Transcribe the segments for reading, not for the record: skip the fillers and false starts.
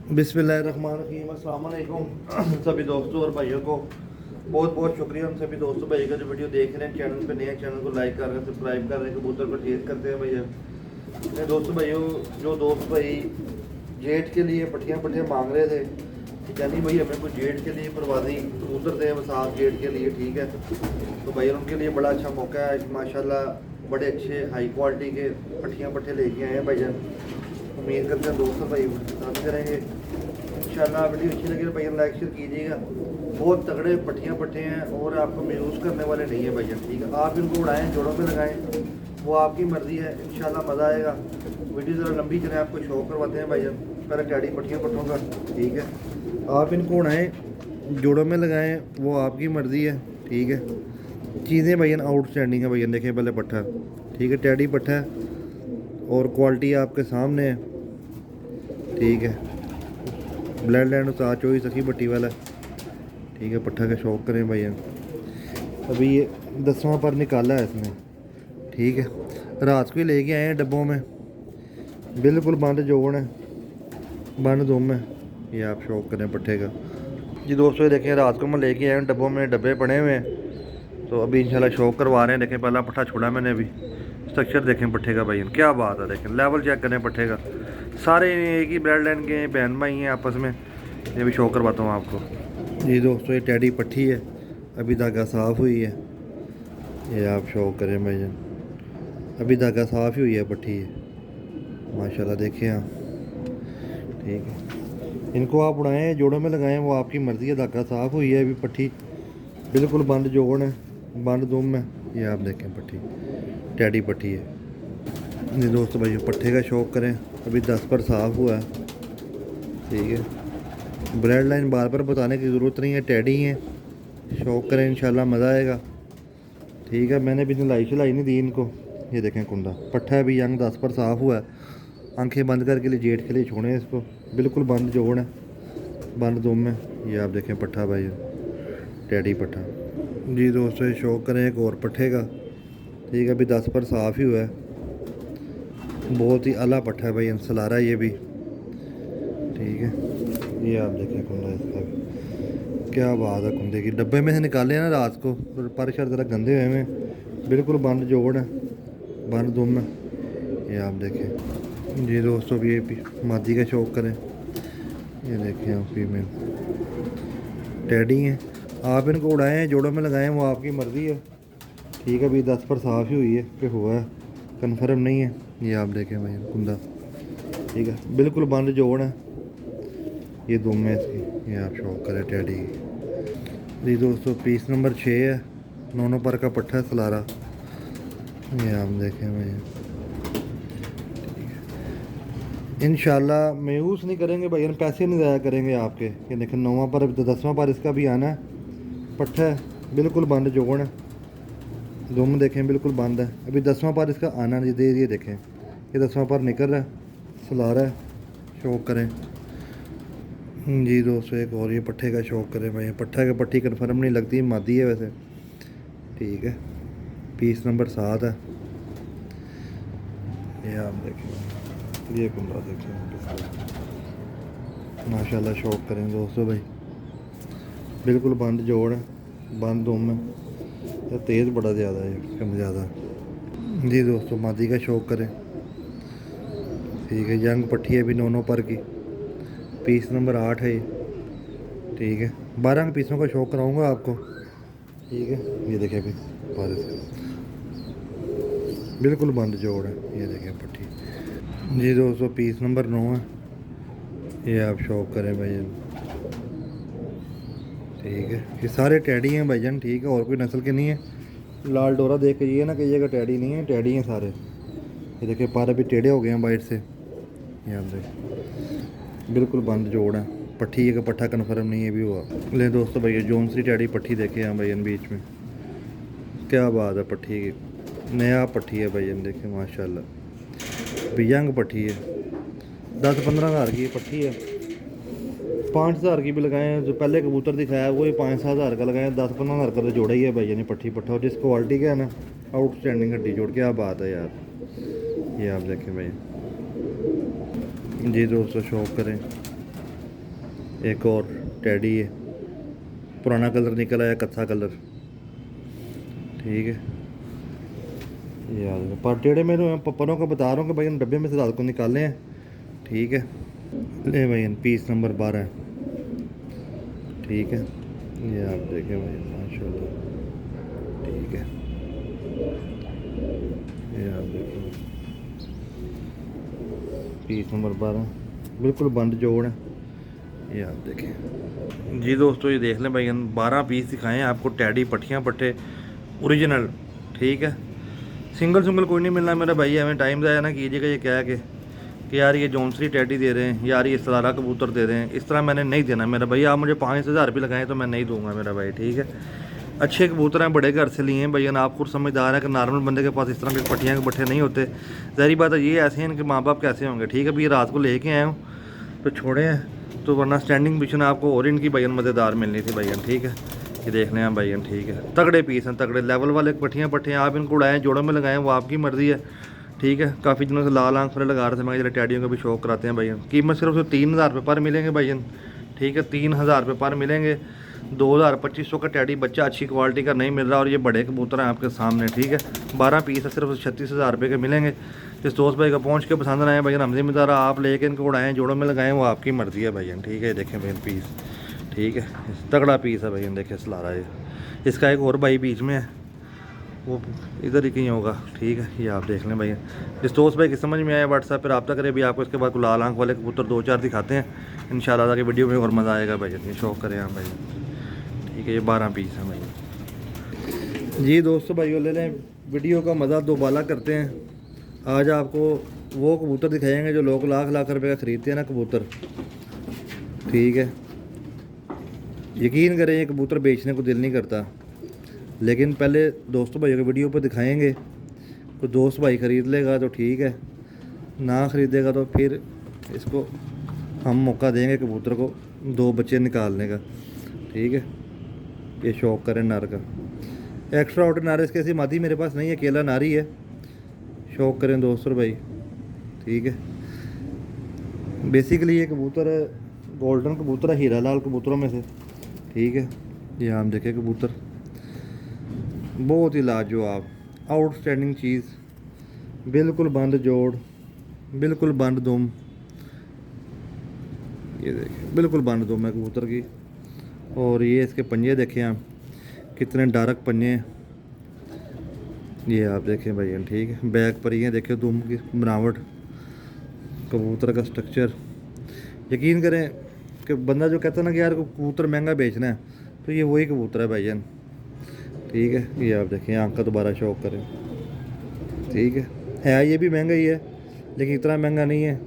बिस्मिल्लाहिर्रहमानिर्रहीम। अस्सलाम वालेकुम सभी दोस्तों और भाइयों को बहुत बहुत शुक्रिया। हम सभी दोस्तों भाई का जो वीडियो देख रहे हैं, चैनल पे नए हैं, चैनल को लाइक कर रहे हैं, सब्सक्राइब कर रहे हैं, कबूतर पर टेस्ट करते हैं भैया। मेरे दोस्तों भाइयों, जो दोस्त भाई जेठ के लिए पट्टियाँ मांग रहे थे, यानी भाई हमें कुछ जेठ के लिए परवाजी कबूतर थे वसाख जेठ के लिए, ठीक है। तो भाई उनके लिए बड़ा अच्छा मौका है माशाल्लाह, बड़े अच्छे हाई क्वालिटी के पट्टियाँ लेके आए हैं भाईजान। उम्मीद करते हैं दोस्तों भाई पसंद करेंगे इंशाल्लाह। वीडियो अच्छी लगी तो भाई लाइक शेयर कीजिएगा। बहुत तगड़े पट्टियाँ हैं और आपको महसूस करने वाले नहीं है भैया, ठीक है। आप इनको उड़ाएँ, जोड़ों में लगाएं, वो आपकी मर्ज़ी है, इंशाल्लाह मज़ा आएगा। वीडियो ज़रा लंबी चले, आपको शौक करवाते हैं भैया। पहले टैडी पट्टों का, ठीक है। आप इनको उड़ाएँ, जोड़ों में लगाएँ, वो आपकी मर्ज़ी है, ठीक है। चीज़ें भैया आउटस्टैंडिंग है भैया। देखें पहले पट्ठा, ठीक है, टैडी पट्ठा है और क्वालिटी आपके सामने है, ठीक है। ब्लड लैंड साथ चोई सखी बट्टी वाला, ठीक है। पट्ठा का शौक करें भैया। अभी ये 10वां पर निकाला है इसने, ठीक है। रात को ही लेके आए हैं डब्बों में, बिल्कुल बंद जोड़ है, बंद दुम है। ये आप शौक करें पट्ठे का जी दोस्तों। ये देखें रात को मैं लेके आया हूँ डब्बों में, डब्बे पड़े हुए हैं, तो अभी इंशाल्लाह शौक करवा रहे हैं। देखें पहला पट्ठा छोड़ा मैंने अभी, स्ट्रक्चर देखें पट्ठे का भाई, क्या बात है। देखें लेवल चेक करें पट्ठे का, सारे एक ही ब्लड लाइन के बहन भाई हैं आपस में। ये भी शो करवाता हूँ आपको जी दोस्तों। ये टैडी पट्टी है, अभी धागा साफ़ हुई है, ये आप शो करें भाई जान। अभी धागा साफ़ ही हुई है पट्टी है माशाल्लाह, देखें आप, ठीक है। इनको आप उड़ाएँ, जोड़ों में लगाएं, वो आपकी मर्ज़ी है। धागा साफ़ हुई है, अभी पट्टी बिल्कुल बंद जोड़ है, बंद दुम है। ये आप देखें पट्टी टैडी पट्टी है जी दोस्तों भाई। पट्ठे का शौक करें, अभी 10 पर साफ़ हुआ है, ठीक है। ब्लड लाइन बार बार बताने की ज़रूरत नहीं है, टैडी है। शौक करें, इंशाल्लाह मज़ा आएगा, ठीक है। मैंने भी सिलाई नहीं दी इनको। ये देखें कुंडा पट्ठा है भी यंग, 10 पर साफ़ हुआ है। आंखें बंद करके लिए जेठ के लिए छोड़ें इसको, बिल्कुल बंद जोड़ है, बंद दुम है। ये आप देखें पट्ठा भाई, टैडी पट्ठा जी दोस्तों। ये शौक करें एक और पट्ठे का, ठीक है। अभी 10 पर साफ़ ही हुआ है, बहुत ही अला पट्ठा है भाई, सलारा ये भी, ठीक है। ये आप देखें कुंडा इसका भी, क्या बात है। कुंडे की डब्बे में से निकाले हैं ना रात को, पर शर ज़रा गंदे हुए हैं, बिल्कुल बंद जोड़ है, बंद दुम है। ये आप देखें जी दोस्तों। भी ये मादी का शौक करें, ये देखें आप फीमेल टैडी हैं। आप इनको उड़ाएँ, जोड़ों में लगाएँ, वो आपकी मर्ज़ी है, ठीक है। अभी 10 पर साफ़ ही हुई है कि हुआ है, कन्फर्म नहीं है। ये आप देखें भाई कुंदा, ठीक है, बिल्कुल बंद जोड़ है। ये दुम है इसकी, ये आप शौक करें टैडी जी दोस्तों। पीस नंबर 6 है, 9 पर का पट्ठा है सलारा। ये आप देखें भाई, इंशाल्लाह मायूस नहीं करेंगे भाई, पैसे नहीं ज़ाया करेंगे आपके। ये देखें 9वां पर, 10वां पर इसका भी आना है। पट्ठा है, बिल्कुल बंद जोड़ है, दुम देखें बिल्कुल बंद है। अभी 10वां पर इसका आना नहीं दे, ये देखें ये 10वां पर निकल रहा है, सलारा है। शौक करें जी दोस्तों एक और। ये पट्ठे का शौक करें भाई। पट्ठा का पट्टी कन्फर्म नहीं लगती, मादी है वैसे, ठीक है। पीस नंबर 7 है। ये आप देखें, ये कुंडा देखें माशाल्लाह। शौक करें दोस्तों भाई, बिल्कुल बंद जोड़ है, बंद दुम है, तो तेज़ बड़ा ज़्यादा है, कम ज़्यादा जी दोस्तों। मादी का शौक करें, ठीक है। यंग पट्टी है भी 9 पर की, पीस नंबर 8 है ये, ठीक है। 12 के पीसों का शौक कराऊंगा आपको, ठीक है। ये देखें अभी बिल्कुल बंद जोड़ है, ये देखें पट्टी जी दोस्तों। पीस नंबर 9 है, ये आप शौक करें भाई, ठीक है। ये सारे टैडी हैं भाईजान, ठीक है, और कोई नस्ल के नहीं है। लाल डोरा देख के ये ना कहिएगा टैडी नहीं है, टैडी हैं सारे। ये देखिए पर अभी टेढ़े हो गए हैं बाइट से, ये आप देखें बिल्कुल बंद जोड़ है। पट्टी है का पट्ठा कन्फर्म नहीं है भी हुआ। ले दोस्तों भैया जोनसी टैडी पट्टी देखे हैं भैया बीच में, क्या बात है। पट्टी की नया पट्टी है भैया, देखें माशाल्लाह, भी यंग पट्टी है। 10-15 हज़ार की पट्टी है, 5,000 की भी लगाएं। जो पहले कबूतर दिखाया वही 5-7 हज़ार का लगाएं, 10-15 हज़ार का तो जोड़ा ही है भैया ने पट्टी पट्ठा। और जिस क्वालिटी का है ना, आउटस्टैंडिंग हड्डी जोड़, क्या बात है यार। ये आप देखें भाई जी दोस्तों, शौक करें, एक और टेडी है, पुराना कलर निकल आया, कत्था कलर। ठीक है, यार पर टेढ़े मेरे परों का बता रहा हूँ कि भाई डब्बे में से रात को निकाले हैं। ठीक है, ले भाई पीस नंबर 12 है। ठीक है, ये आप देखें भाई माशाल्लाह। ठीक है, ये आप देखें पीस नंबर 12 बिल्कुल बंद जोड़ है। ये आप देखें जी दोस्तों, ये देख लें भाई 12 पीस दिखाएं आपको, टैडी पट्टियाँ पट्टे ओरिजिनल। ठीक है, सिंगल सिंगल कोई नहीं मिलना मेरा भाई, हमें टाइम ज़ाया ना कीजिएगा ये कह के कि यार ये जॉन्सरी टैडी दे रहे हैं, यार ये सलारा कबूतर दे रहे हैं, इस तरह मैंने नहीं देना मेरा भाई। आप मुझे 5,000 रुपये लगाएं तो मैं नहीं दूंगा मेरा भाई। ठीक है, अच्छे कबूतर हैं, बड़े घर से लिए हैं भैया, आप खुद समझदार हैं कि नॉर्मल बंदे के पास इस तरह के पट्टियाँ के पट्टे नहीं होते। ज़ाहिर बात है ये ऐसे हैं इनके माँ बाप कैसे होंगे। ठीक है, अभी रात को लेके आए हूँ तो छोड़े हैं, तो वरना स्टैंडिंग पोजीशन आपको और इनकी भैया मज़ेदार मिलनी थी भैया। ठीक है, ये देख लें आप भैया। ठीक है, तगड़े पीस हैं, तगड़े लेवल वाले पट्टियाँ पट्टियाँ। आप इनको उड़ाएँ जोड़ों में लगाएं, वो आपकी मर्ज़ी है। ठीक है, काफ़ी दिनों से लाल आंख वाले लगा रहे थे, मैं जरा टैडियों का भी शौक कराते हैं भैया। कीमत सिर्फ 3,000 रुपये पर मिलेंगे भैया। ठीक है, 3,000 रुपये पर मिलेंगे। 2,000-2,500 का टैडी बच्चा अच्छी क्वालिटी का नहीं मिल रहा, और ये बड़े कबूतर हैं आपके सामने। ठीक है, 12 पीस है, सिर्फ 36,000 रुपये के मिलेंगे। इस दोस्त भाई का पहुँच के पसंद आए भैया, हम जिम्मेदार, आप लेके इनको उड़ाएँ जोड़ों में लगाएँ, वो आपकी मर्ज़ी है भैया। ठीक है, देखें भैया पीस। ठीक है, तगड़ा पीस है भैया, देखें सलारा ये। इसका एक और भाई बीच में है, वो इधर ही कहीं होगा। ठीक है, ये आप देख लें भैया। इस दोस्त भाई की समझ में आया व्हाट्सएप पर रब्ता करें भी, आपको इसके बाद लाल आंख वाले कबूतर 2-4 दिखाते हैं इंशाल्लाह की वीडियो में, और मज़ा आएगा भैया। ये शौक करें आप भैया। ठीक है, ये 12 पीस है भैया जी। दोस्तों भाइयों ले लें, वीडियो का मज़ा दोबाला करते हैं। आज आपको वो कबूतर दिखाएंगे जो लोग लाख लाख रुपए का ख़रीदते हैं ना कबूतर। ठीक है, यकीन करें ये कबूतर बेचने को दिल नहीं करता, लेकिन पहले दोस्तों भाइयों के वीडियो पर दिखाएंगे, कोई दोस्त भाई ख़रीद लेगा तो ठीक है, ना ख़रीदेगा तो फिर इसको हम मौका देंगे कबूतर को 2 बच्चे निकालने का। ठीक है, ये शौक करें नर का। एक्स्ट्रा ऑर्डिनरी इसके ऐसी मादी मेरे पास नहीं है, अकेला नारी है। शौक करें दोस्तों भाई। ठीक है, बेसिकली ये कबूतर गोल्डन कबूतर है, हीरा लाल कबूतरों में से। ठीक है, ये हम देखें कबूतर बहुत ही लाजवाब आउटस्टैंडिंग चीज़, बिल्कुल बंद जोड़, बिल्कुल बंद दुम। ये देखिए बिल्कुल बंद दुम है कबूतर की। और ये इसके पंजे देखें आप, कितने डार्क पंजे हैं, ये आप देखें भैया। ठीक है, बैक पर ये देखें दुम की बनावट, कबूतर का स्ट्रक्चर। यकीन करें कि बंदा जो कहता है ना कि यार कबूतर महंगा बेचना है, तो ये वही कबूतर है भाईजान। ठीक है, ये आप देखें, आँख का दोबारा शौक करें। ठीक है ये भी महंगा ही है, लेकिन इतना महंगा नहीं है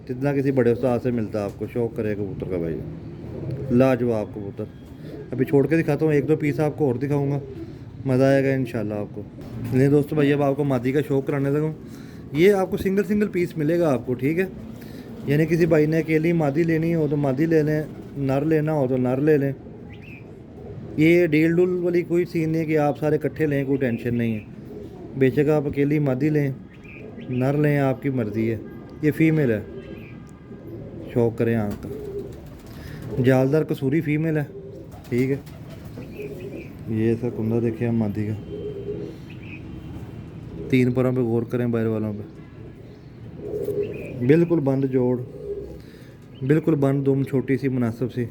जितना किसी बड़े उस्ताद से मिलता है आपको। शौक करे कबूतर का भाई, लाजवाब कबूतर। अभी छोड़ के दिखाता हूँ, 1-2 पीस आपको और दिखाऊंगा, मज़ा आएगा इंशाल्लाह आपको। नहीं दोस्तों भाई, अब आपको मादी का शौक कराने लगा। ये आपको सिंगल पीस मिलेगा आपको। ठीक है, यानी किसी भाई ने अकेली मादी लेनी हो तो मादी ले लें, नर लेना हो तो नर ले लें। ये डील डुल वाली कोई सीन नहीं है कि आप सारे इकट्ठे लें, कोई टेंशन नहीं है। बेशक आप अकेली मादी लें, नर लें, आपकी मर्ज़ी है। ये फीमेल है, शौक करें आँख का, जालदार कसूरी फीमेल है। ठीक है, ये इसका कुंदा देखिए हम मादी का, 3 परों पे गौर करें, बाहर वालों पे बिल्कुल बंद जोड़, बिल्कुल बंद दुम, छोटी सी मुनासिब सी।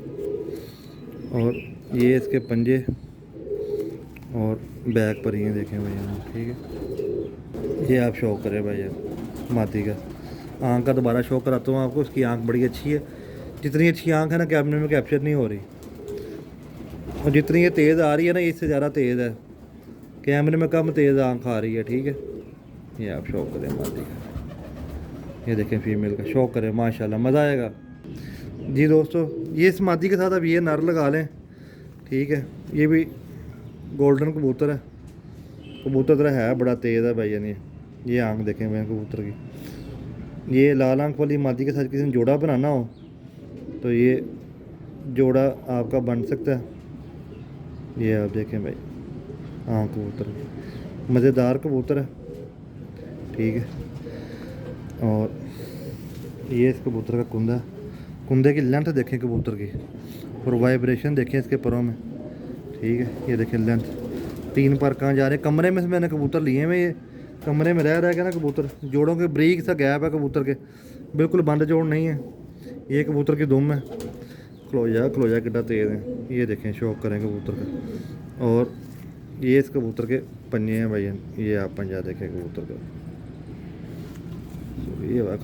और ये इसके पंजे और बैक पर ये देखें भैया। ठीक है, ये आप शौक करें भैया मादी का। आँख का दोबारा शौक कराता हूँ आपको, उसकी आँख बड़ी अच्छी है। जितनी अच्छी आँख है ना कैमरे में कैप्चर नहीं हो रही, और जितनी ये तेज़ आ रही है ना, इससे ज़्यादा तेज़ है, कैमरे में कम तेज़ आँख आ रही है। ठीक है, ये आप शौक करें मादी का। ये देखें फीमेल का, शौक करें माशाल्लाह, मज़ा आएगा जी। दोस्तों ये इस मादी के साथ अब ये नर लगा लें। ठीक है, ये भी गोल्डन कबूतर है, कबूतर तरह है, बड़ा तेज़ है भाई। यानी ये आँख देखें मैं कबूतर की। ये लाल आँख वाली मादी के साथ किसी ने जोड़ा बनाना हो तो ये जोड़ा आपका बन सकता है। ये आप देखें भाई, आँख कबूतर मज़ेदार कबूतर है। ठीक है, और ये इस कबूतर का कुंदा, कुंदे की लेंथ देखें कबूतर की और वाइब्रेशन देखें इसके परों में, ठीक है। ये देखें लेंथ, 3 पर कहाँ जा रहे हैं। कमरे में से मैंने कबूतर लिए हैं, ये कमरे में रह के ना कबूतर, जोड़ों के ब्रीक सा गैप है कबूतर के, बिल्कुल बंद जोड़ नहीं है। ये कबूतर की दुम है, क्लोजा कितना तेज़ है, ये देखें शौक करें कबूतर का। और ये इस कबूतर के पंजे हैं भाई, ये आप पंजा देखें कबूतर का, ये वाह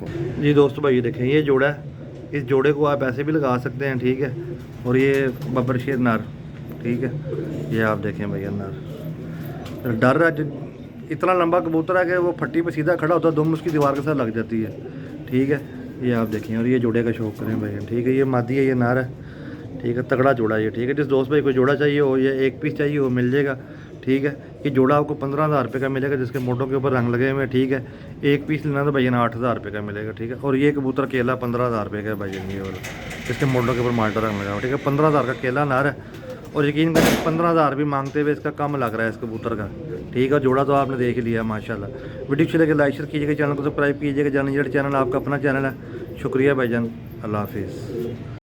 जी दोस्तों भाई देखें ये जोड़ा है, इस जोड़े को आप ऐसे भी लगा सकते हैं, ठीक है। और ये बब्बर शेर नर, ठीक है, ये आप देखें भैया नर। डर है, इतना लंबा कबूतर है कि वो फट्टी पे सीधा खड़ा होता है, दुम उसकी दीवार के साथ लग जाती है, ठीक है। ये आप देखें, और ये जोड़े का शौक करें भैया, ठीक है। ये मादी है, ये नर है, ठीक है, तगड़ा जोड़ा ये, ठीक है। जिस दोस्त भाई को जोड़ा चाहिए हो या एक पीस चाहिए हो मिल जाएगा, ठीक है। ये जोड़ा आपको 15,000 रुपये का मिलेगा, जिसके मोटों के ऊपर रंग लगे हुए हैं, ठीक है। एक पीस लेना तो भैया ना 8,000 रुपये का मिलेगा, ठीक है। और ये कबूतर केला 15,000 रुपये का भैया, ये वाला जिसके मोटों के ऊपर माल्टा रंग लगा हुआ, ठीक है। 15,000 का केला नर है, और यकीन करें 15,000 भी मांगते हुए इसका कम लग रहा है इस कबूतर का, ठीक है। जोड़ा तो आपने देख लिया माशाल्लाह। वीडियो अच्छी लगे लाइक शेयर कीजिएगा, चैनल को सब्सक्राइब कीजिएगा। चैनल आपका अपना चैनल है। शुक्रिया भाईजान, अल्लाह हाफिज़।